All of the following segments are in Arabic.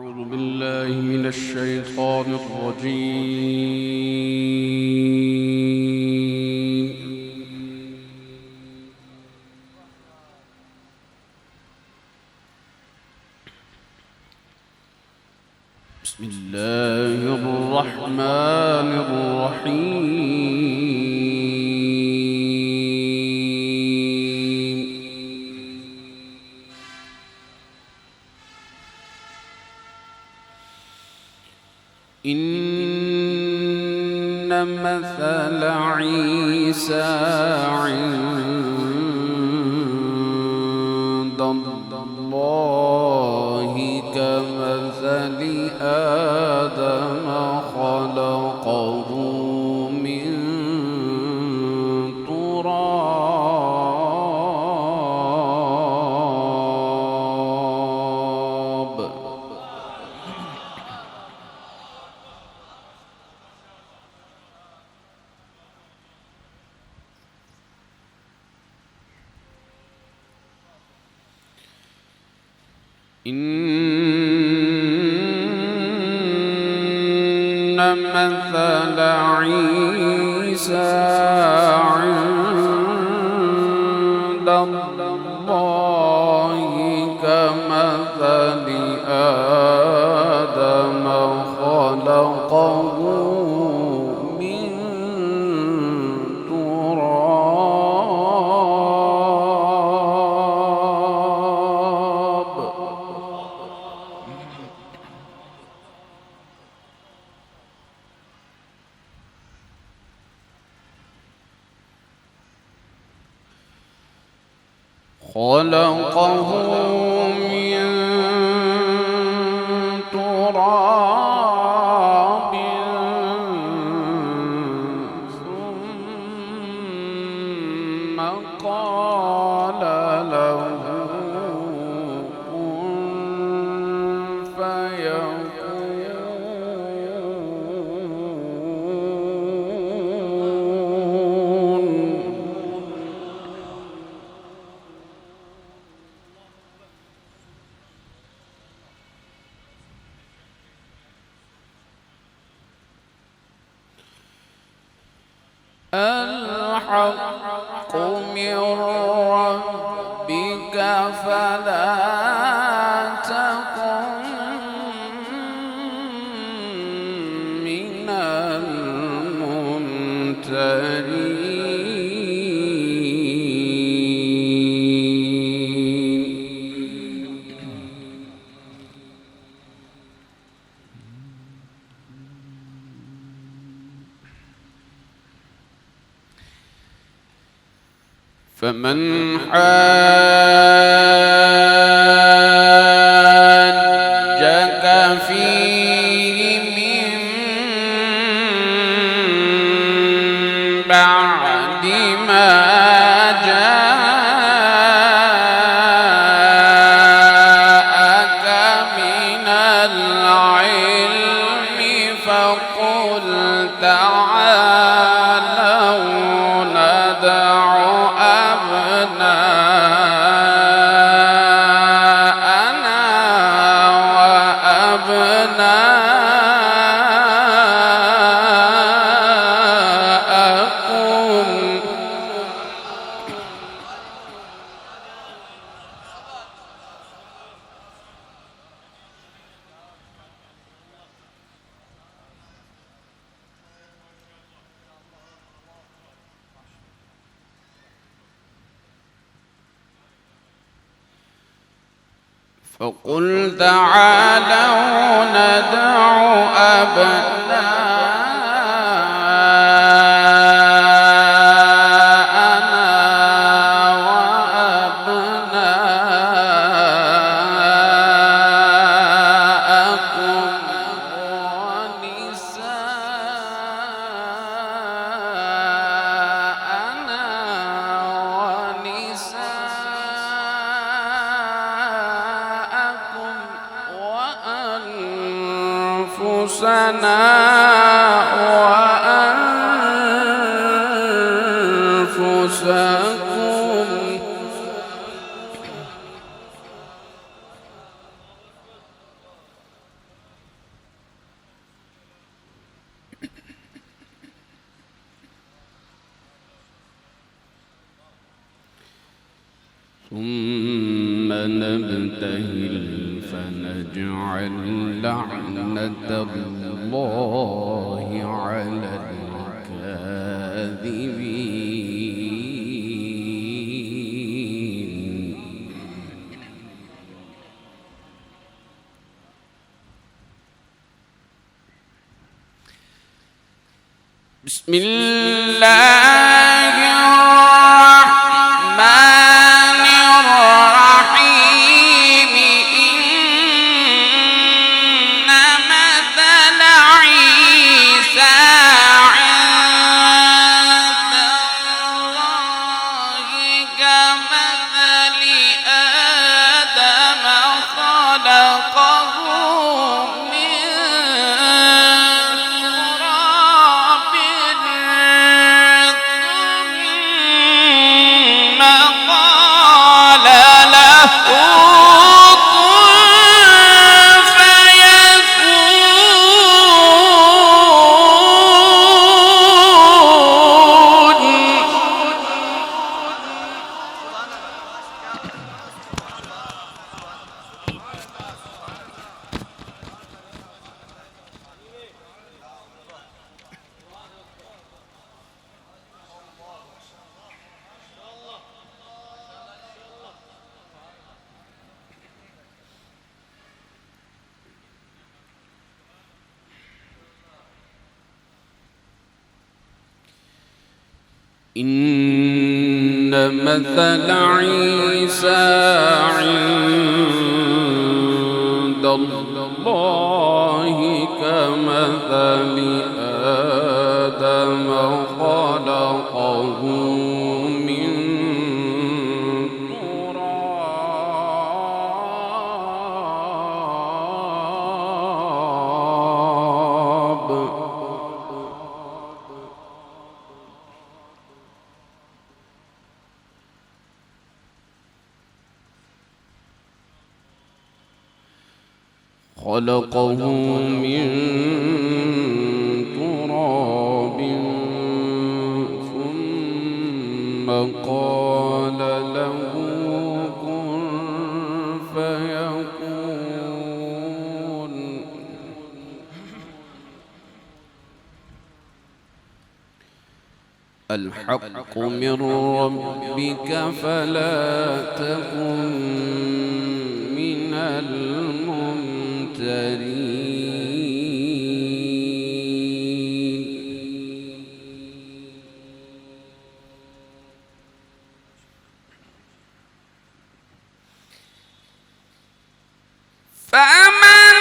أعوذ بالله من الشيطان الرجيم. بسم الله الرحمن الرحيم. إن مثل عيسى عند الله كمثل آدم خلقه من تراب. إن مثل عيسى عند الله كمثل آدم خلقه من تراب. خلقه من تراب ثم قال له كن فيكون. الحق من ربك فلا تكن من الممترين. فمن حاجك فيه من بعد ما جاءك من العلم فقل تعالوا ندع أبناءنا وأبناءكم فقل تعالوا ندع أبناءنا وأبناءكم ونساءنا ونساءكم وأنفسنا وأنفسكم. ثم نبتهل فنجعل لعنة الله على الكاذبين. بسم الله الرحمن الرحيم. إن مثل عيسى عند الله كمثل آدم خلقه من تراب ثم قال له إن مثل عيسى عند الله كمثل آدم خلقه من تراب ثم قال له كن فيكون. الحق من ربك فلا تكن من الممترين. فمن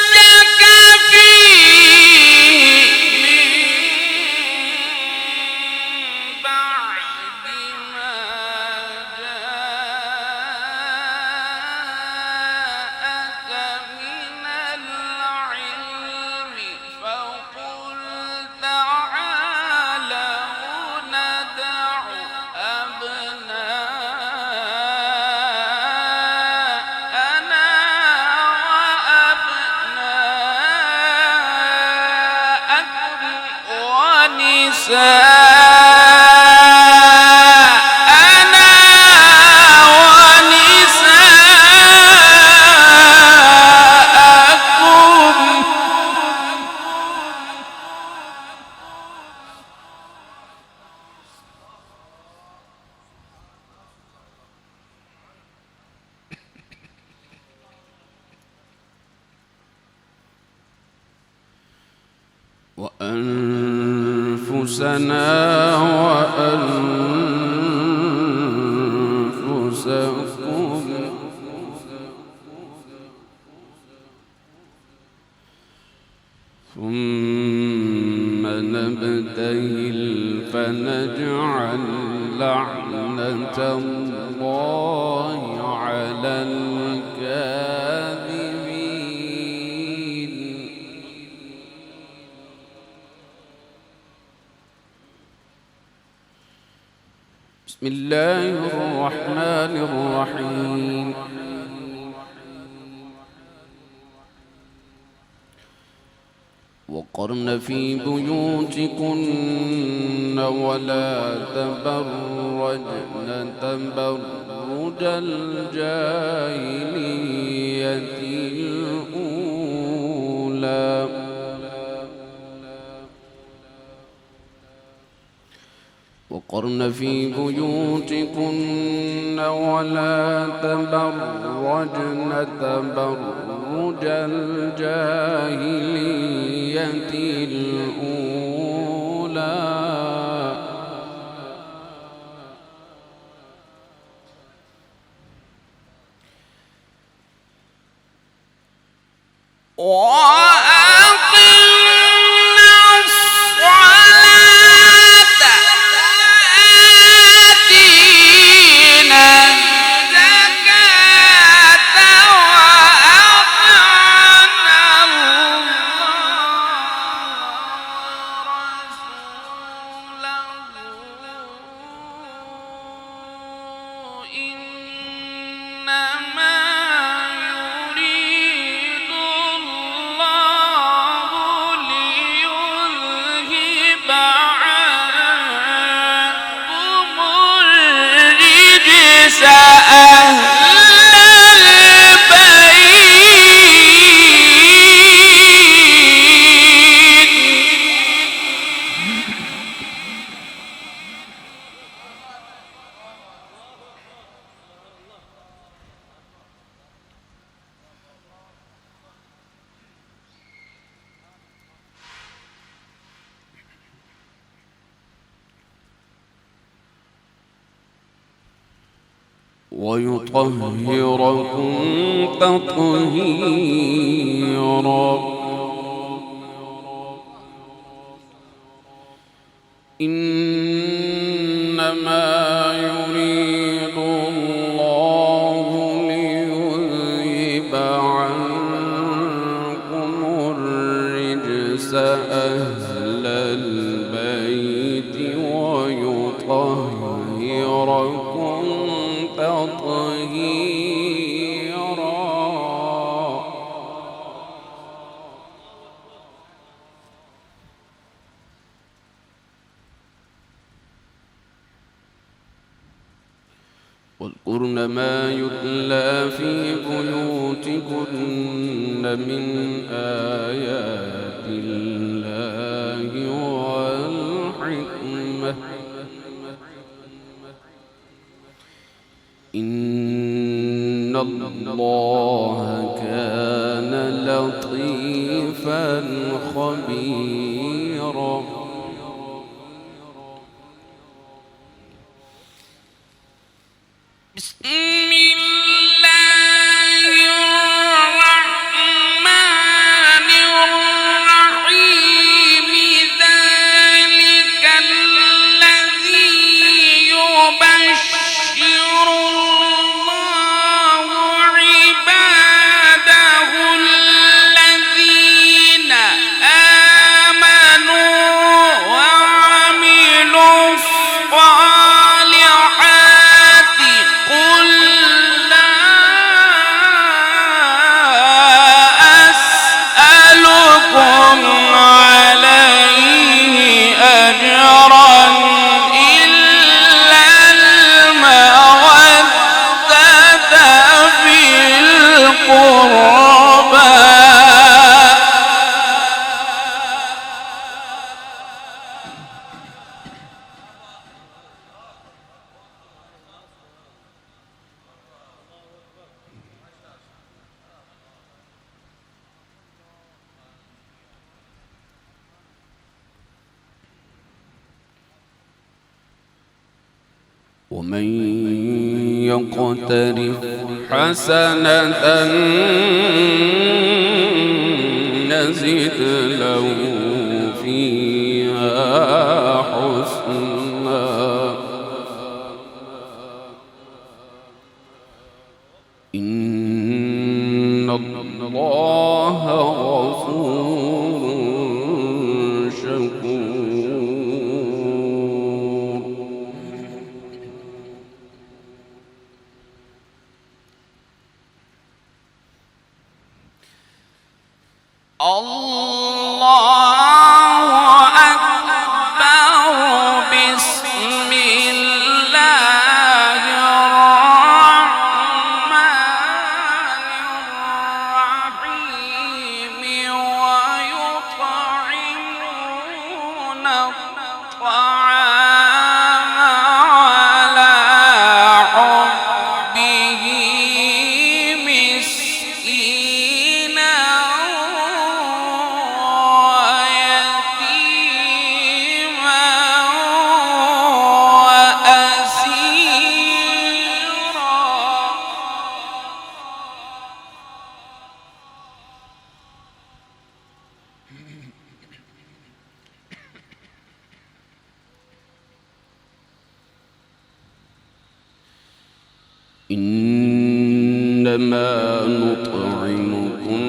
حاجك فيه من بعد ما جاءك من العلم فقل تعالوا ندع أبناءنا وأبناءكم ونساءنا ونساءكم وأنفسنا وأنفسكم ثم نبتهل فنجعل لعنة الله على الكاذبين. بسم الله الرحمن الرحيم. وقرن في بيوتكن ولا تبرجن تبرج الجاهلية الأولى وقرن في بيوتكن ولا تبرجن تبرج الجاهلية الأولى ويطهركم تطهيرا إنما يريد الله ليذهب عنكم الرجس أهل البيت ويطهركم تطهيرا واذكرن ما يتلى في بيوتكن من آيات الله والحكمة إن الله كان لطيفا خبيرا بسم الله الرحمن الرحيم ذلك الذي يبشر الله عباده الذين آمنوا وعملوا الصالحات قل لا أسألكم عليه أجرا إلا المودة في القربى ومن يقترف حسنة نزد له فيها حسنا إن الله غفور شكور الله إنما نطعمكم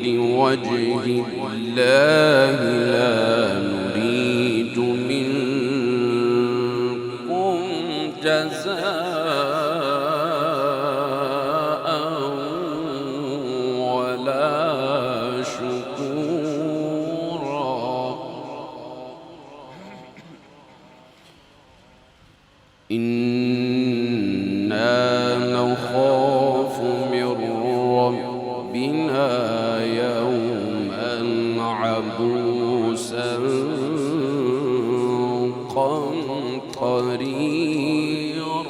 لوجه الله لا نريد منكم جزاء ولا شكورا إنا نخاف من ربنا يوما عبوسا قمطريرا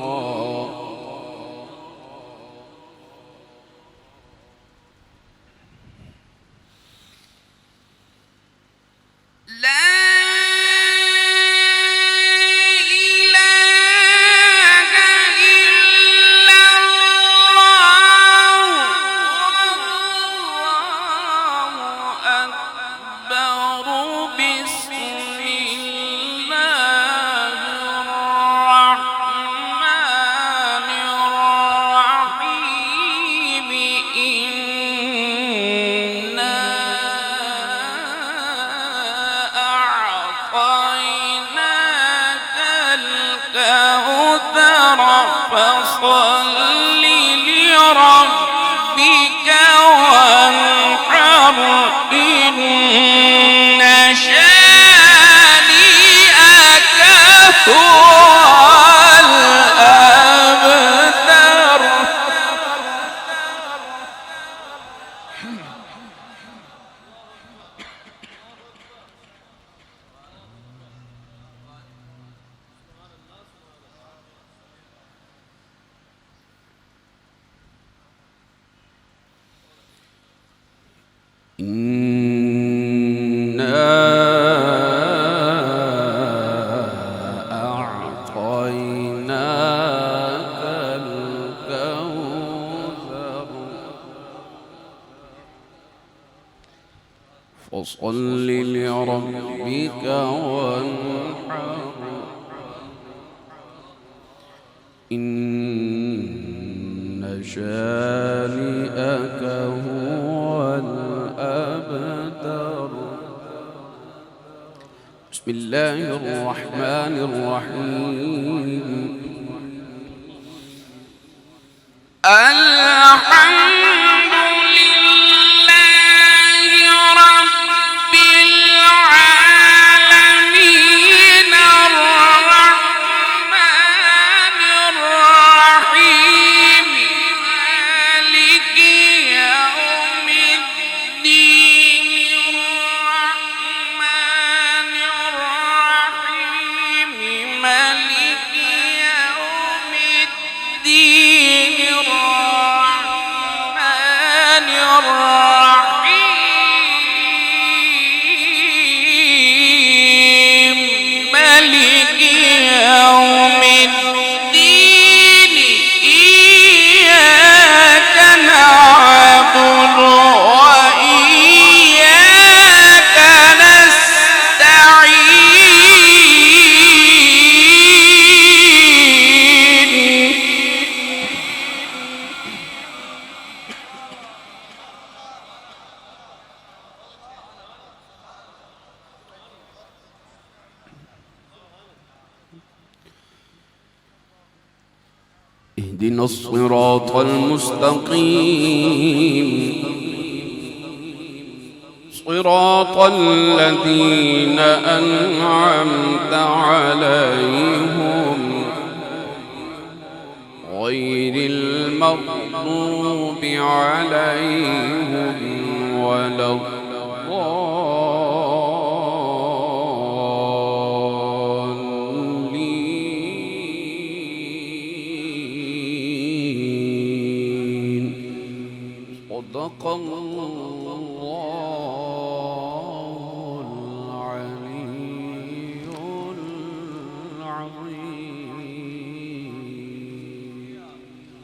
فصل لربك وانحر إن شانئك هو الأبتر إنا أعطيناك الكوثر فصل لربك وانحر إن شانئك هو الأبتر بسم الله الرحمن الرحيم الحمد لله رب العالمين الرحمن الرحيم مالك يوم الدين الرحمن الرحيم مالك يوم الدين الرحمن الرحيم مالك يوم الدين إياك نعبد وإياك نستعين اهدنا الصراط المستقيم صراط الذين أنعمت عليهم غير المغضوب عليهم ولا الضالين صدق الله